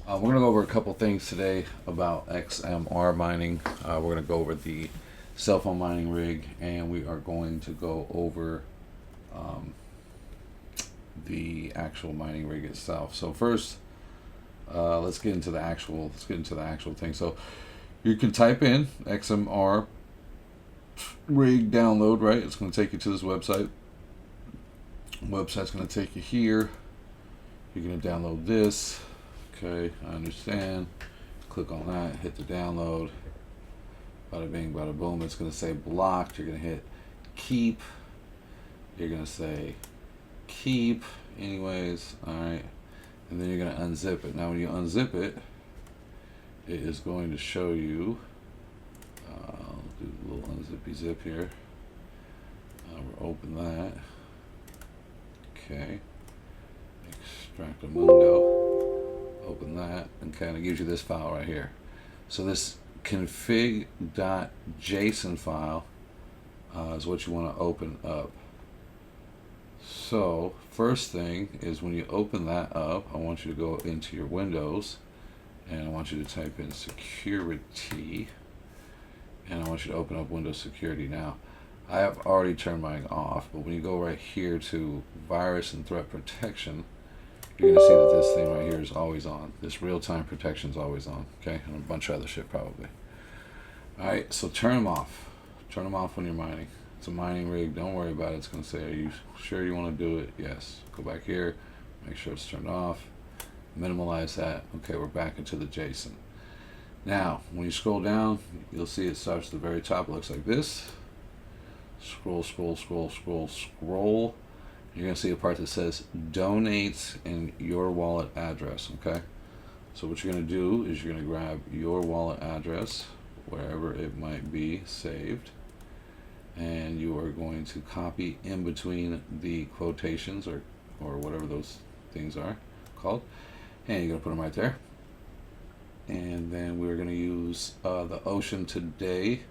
We're going to go over a couple things today about XMR mining. We're going to go over the cell phone mining rig, and we are going to go over um, the actual mining rig itself. So first, let's get into the actual thing. So you can type in XMR rig download, right? It's going to take you to this website. Website's going to take you here. You're going to download this. Okay, I understand. Click on that, hit the download. Bada bing, bada boom. It's going to say blocked. You're going to hit keep. You're going to say keep anyways. Alright. And then you're going to unzip it. Now when you unzip it, it is going to show you. I'll do a little unzippy zip here. We'll open that. Okay. Extract a mundo. Open that, and kind of gives you this file right here. So this config.json file is what you want to open up. So first thing is, when you open that up, I want you to go into your Windows, and I want you to type in security, and I want you to open up Windows Security. Now I have already turned mine off, but when you go right here to virus and threat protection, you're going to see that this thing right here is always on. This real-time protection is always on, okay? And a bunch of other shit probably. Alright, so turn them off. Turn them off when you're mining. It's a mining rig. Don't worry about it. It's going to say, are you sure you want to do it? Yes. Go back here. Make sure it's turned off. Minimize that. Okay, we're back into the JSON. Now, when you scroll down, you'll see it starts at the very top. It looks like this. Scroll, scroll, scroll, scroll, scroll. You're going to see a part that says donate and your wallet address, okay? So what you're going to do is you're going to grab your wallet address, wherever it might be saved, and you are going to copy in between the quotations or whatever those things are called, and you're going to put them right there. And then we're going to use the Ocean today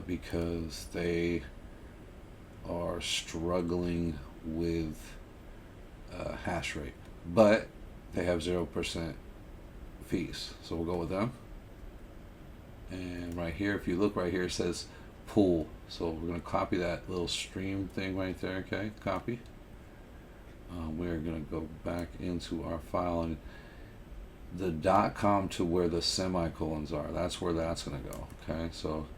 because they are struggling with hash rate, but they have 0% fees, so we'll go with them. And right here, if you look right here, it says pool, so we're going to copy that little stream thing right there. Okay, copy. We're going to go back into our file, and the .com to where the semicolons are, that's where that's going to go. Okay, so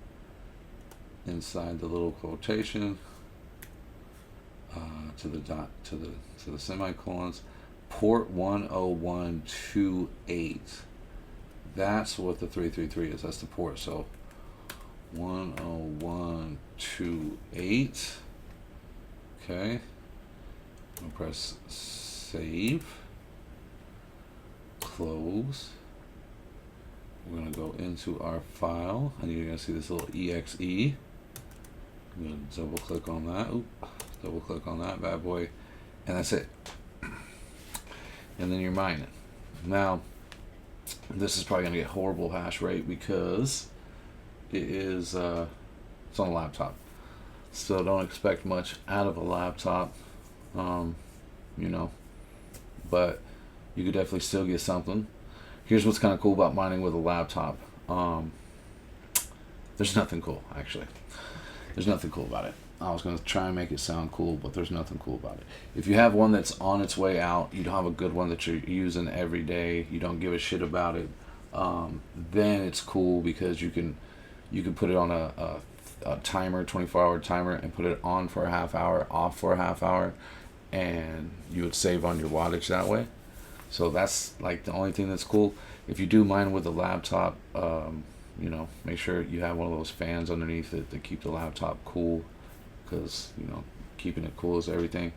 inside the little quotation, to the semicolons, port 10128. That's what the 333 is. That's the port. So 10128. Okay. I'll press save. Close. We're going to go into our file, and you're going to see this little exe. I'm going to double click on that. Oop. Double click on that bad boy, and that's it. And then you're mining. Now, this is probably going to get horrible hash rate because it is it's on a laptop. So don't expect much out of a laptop, you know, but you could definitely still get something. Here's what's kind of cool about mining with a laptop. There's nothing cool, actually. There's nothing cool about it. I was going to try and make it sound cool, but there's nothing cool about it. If you have one that's on its way out, you don't have a good one that you're using every day, you don't give a shit about it, then it's cool because you can put it on a timer, 24-hour timer, and put it on for a half hour, off for a half hour, and you would save on your wattage that way. So that's like the only thing that's cool. If you do mine with a laptop, you know, make sure you have one of those fans underneath it to keep the laptop cool, because, you know, keeping it cool is everything.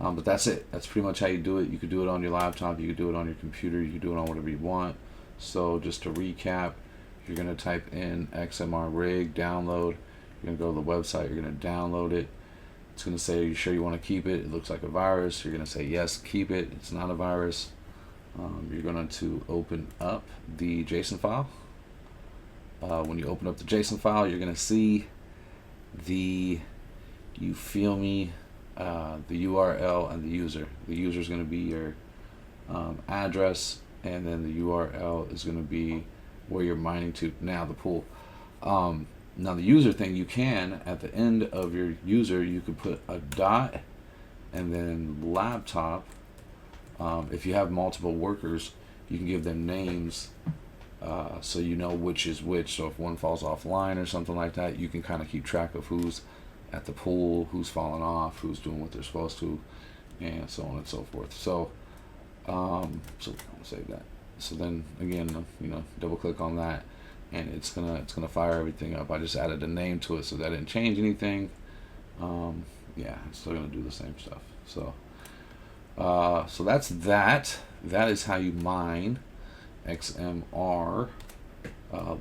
But that's it. That's pretty much how you do it. You could do it on your laptop, you could do it on your computer, you could do it on whatever you want. So just to recap, you're going to type in XMR rig download. You're going to go to the website, you're going to download it. It's going to say, are you sure you want to keep it? It looks like a virus. You're going to say yes, keep it. It's not a virus. You're going to open up the JSON file. When you open up the JSON file, you're going to see the the URL and the user. The user is going to be your address, and then the URL is going to be where you're mining to now, the pool. Now the user thing, you can, at the end of your user, you could put a dot and then laptop. If you have multiple workers, you can give them names so you know which is which. So if one falls offline or something like that, you can kind of keep track of who's at the pool, who's falling off, who's doing what they're supposed to, and so on and so forth. So so I'll save that. So then again, double click on that, and it's gonna fire everything up. I just added a name to it, so that didn't change anything. Yeah, it's still gonna do the same stuff. So so that's that. That is how you mine XMR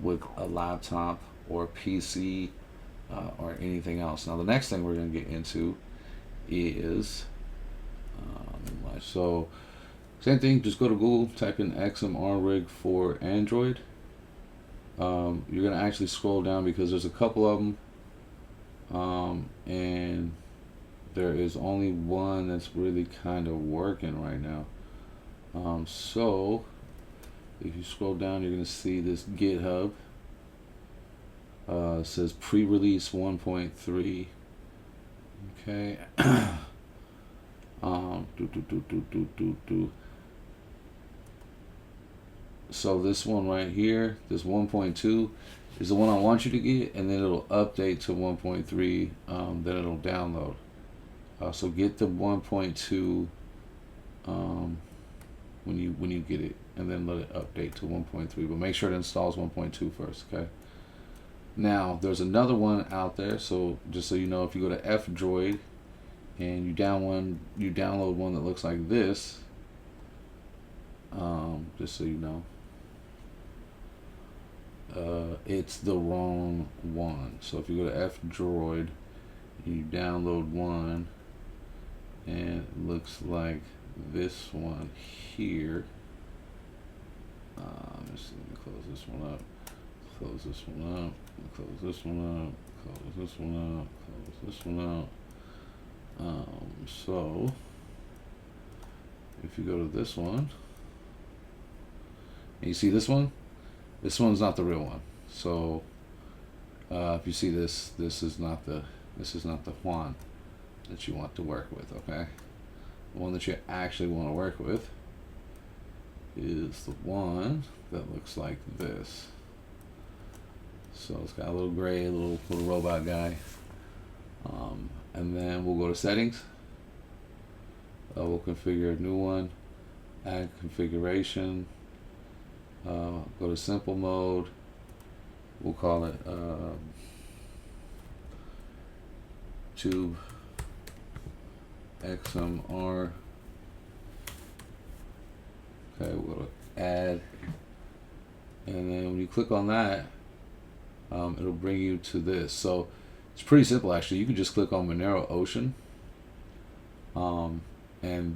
with a laptop or PC or anything else. Now the next thing we're gonna get into is so same thing. Just go to Google, type in XMR rig for Android. You're gonna actually scroll down because there's a couple of them, and there is only one that's really kind of working right now. So if you scroll down, you're gonna see this GitHub. It says pre-release 1.3. Okay. So this one right here, this 1.2, is the one I want you to get, and then it'll update to 1.3. Then it'll download. So get the 1.2 when you get it, and then let it update to 1.3. But make sure it installs 1.2 first. Okay. Now there's another one out there. So just so you know, if you go to F-Droid and you download one that looks like this. Just so you know, it's the wrong one. So if you go to F-Droid, you download one, and it looks like this one here. Let me close this one up. Close this one up. Close this one up. Close this one up. Close this one up. So if you go to this one, and you see this one, this one's not the real one. So if you see this, this is not the one that you want to work with. Okay, the one that you actually want to work with is the one that looks like this. So it's got a little gray, little robot guy. And then we'll go to settings. We'll configure a new one. Add configuration. Go to simple mode. We'll call it tube XMR. Okay, we'll go to add, and then when you click on that, it'll bring you to this. So it's pretty simple actually. You can just click on Monero Ocean, and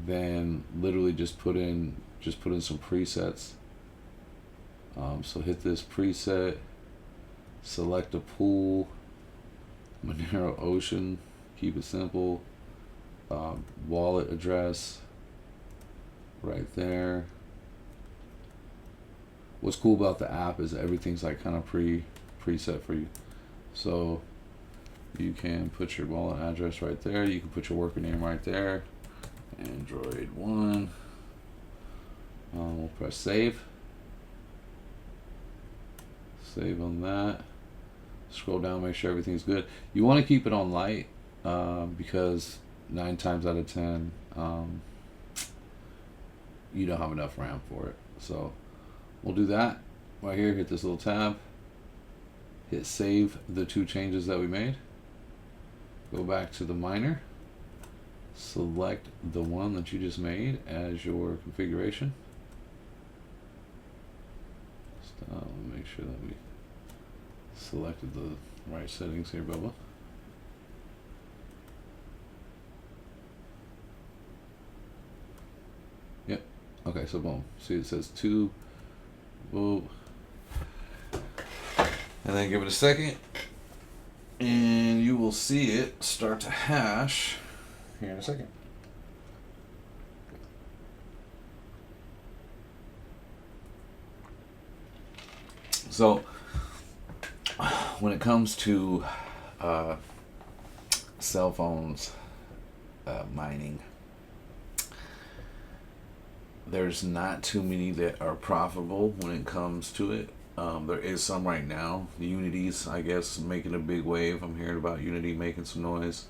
then literally just put in some presets. So hit this preset, select a pool, Monero Ocean, keep it simple, wallet address right there. What's cool about the app is everything's like kind of preset for you. So you can put your wallet address right there. You can put your worker name right there. Android 1. We'll press save. Save on that. Scroll down, make sure everything's good. You want to keep it on light because 9 times out of 10 you don't have enough RAM for it. So we'll do that right here. Hit this little tab. Hit save the 2 changes that we made. Go back to the miner. Select the one that you just made as your configuration. Make sure that we selected the right settings here, Bubba. Yep. Okay, so boom. See, it says 2. Boom. And then give it a second, and you will see it start to hash here in a second. So when it comes to cell phones mining, there's not too many that are profitable when it comes to it. There is some right now. Unity's, I guess, making a big wave. I'm hearing about Unity making some noise.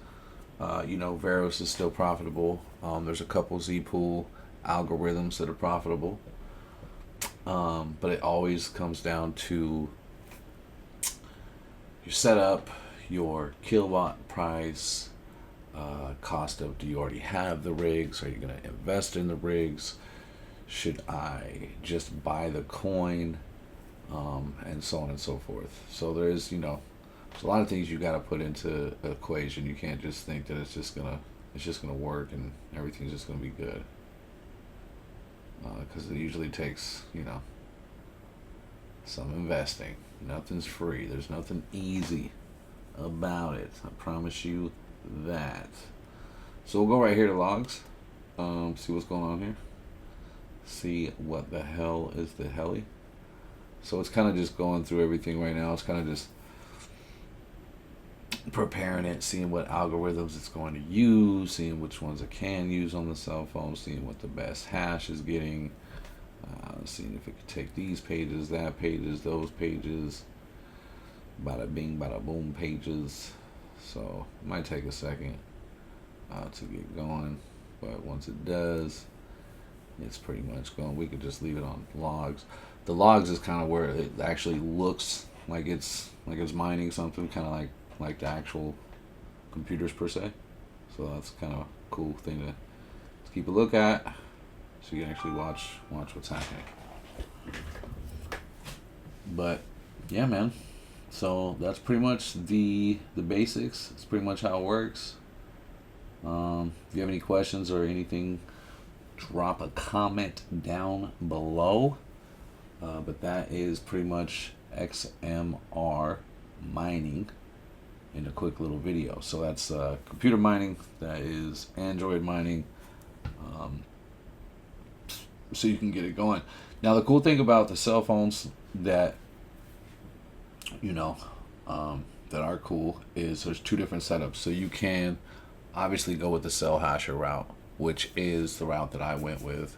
Veros is still profitable. There's a couple Zpool algorithms that are profitable. But it always comes down to your setup, your kilowatt price, cost of, do you already have the rigs? Are you going to invest in the rigs? Should I just buy the coin? And so on and so forth. So there's a lot of things you got to put into the equation. You can't just think that it's just gonna work and everything's just gonna be good. Because it usually takes some investing. Nothing's free. There's nothing easy about it. I promise you that. So we'll go right here to logs. See what's going on here. See what the hell is the heli. So it's kind of just going through everything right now. It's kind of just preparing it, seeing what algorithms it's going to use, seeing which ones it can use on the cell phone, seeing what the best hash is getting, seeing if it could take these pages, that pages, those pages, bada bing, bada boom pages. So it might take a second to get going, but once it does, it's pretty much going. We could just leave it on logs. The logs is kind of where it actually looks like it's mining something, kind of like the actual computers per se. So that's kind of a cool thing to keep a look at, so you can actually watch what's happening. But yeah, man. So that's pretty much the basics. It's pretty much how it works. If you have any questions or anything, drop a comment down below. But that is pretty much XMR mining in a quick little video. So that's computer mining, that is Android mining, so you can get it going. Now the cool thing about the cell phones that that are cool is there's two different setups. So you can obviously go with the cell hasher route, which is the route that I went with,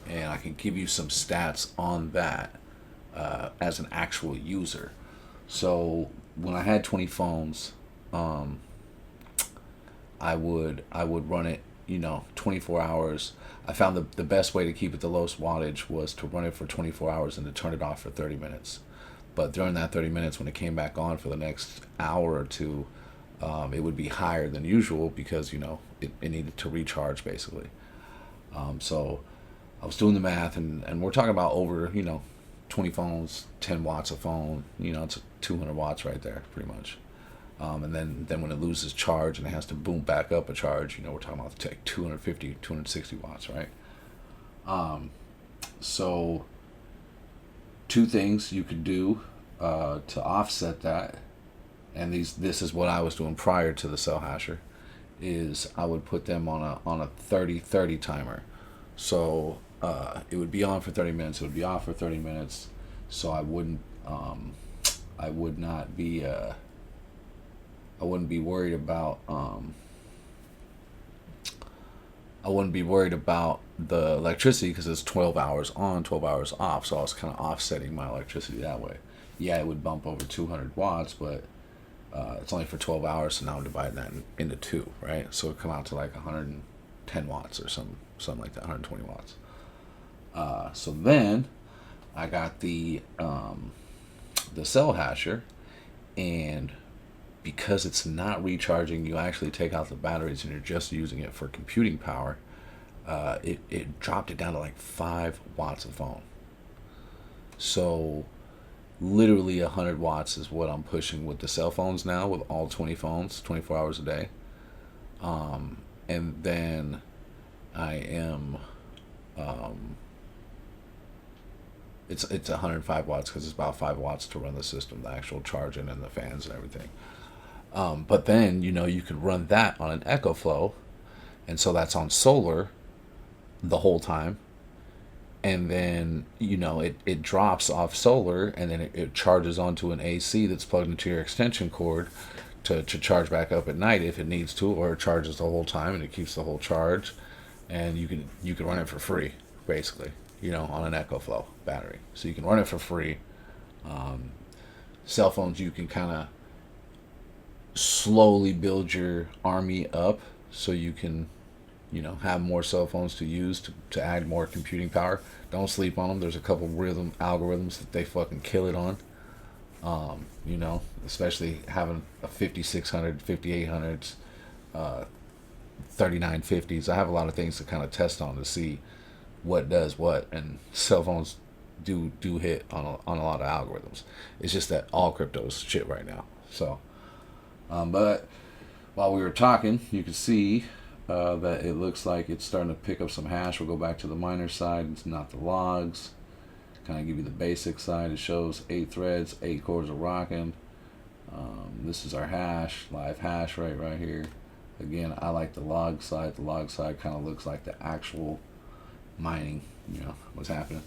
and I can give you some stats on that as an actual user. So when I had 20 phones, I would run it 24 hours. I found the best way to keep it the lowest wattage was to run it for 24 hours and to turn it off for 30 minutes. But during that 30 minutes, when it came back on for the next hour or two, it would be higher than usual because it needed to recharge basically. So I was doing the math, and we're talking about over 20 phones, 10 watts a phone. It's 200 watts right there pretty much. And then when it loses charge and it has to boom back up a charge, we're talking about like 250, 260 watts, right? So two things you could do to offset that, and this is what I was doing prior to the cell hasher, is I would put them on a 30-30 timer. So it would be on for 30 minutes, it would be off for 30 minutes, so I wouldn't be worried about the electricity, because it's 12 hours on, 12 hours off. So I was kind of offsetting my electricity that way. Yeah, it would bump over 200 watts, but it's only for 12 hours. So now I'm dividing that into two, right? So it come out to like 110 watts or something like that, 120 watts. So then I got the cell hasher, and because it's not recharging, you actually take out the batteries and you're just using it for computing power, it dropped it down to like 5 watts a phone. So literally 100 watts is what I'm pushing with the cell phones now, with all 20 phones, 24 hours a day. And then I am it's 105 watts because it's about 5 watts to run the system, the actual charging and the fans and everything. But then, you could run that on an EcoFlow, and so that's on solar the whole time. and then it drops off solar, and then it charges onto an AC that's plugged into your extension cord to charge back up at night if it needs to, or it charges the whole time and it keeps the whole charge, and you can run it for free basically, on an EcoFlow battery. So you can run it for free. Cell phones, you can kind of slowly build your army up so you can have more cell phones to use to add more computing power. Don't sleep on them. There's a couple algorithms that they fucking kill it on. Especially having a 5600, 5800s, 3950s. I have a lot of things to kind of test on to see what does what, and cell phones do hit on a lot of algorithms. It's just that all crypto's shit right now. So, but while we were talking, you could see that it looks like it's starting to pick up some hash. We'll go back to the miner side. It's not the logs. Kind of give you the basic side. It shows 8 threads, 8 cores are rocking. This is our hash, live hash rate right here. Again, I like the log side. The log side kind of looks like the actual mining, what's happening.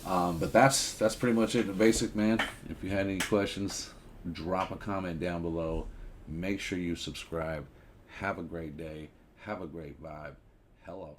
But that's pretty much it, the basic, man. If you had any questions, drop a comment down below. Make sure you subscribe. Have a great day. Have a great vibe. Hello.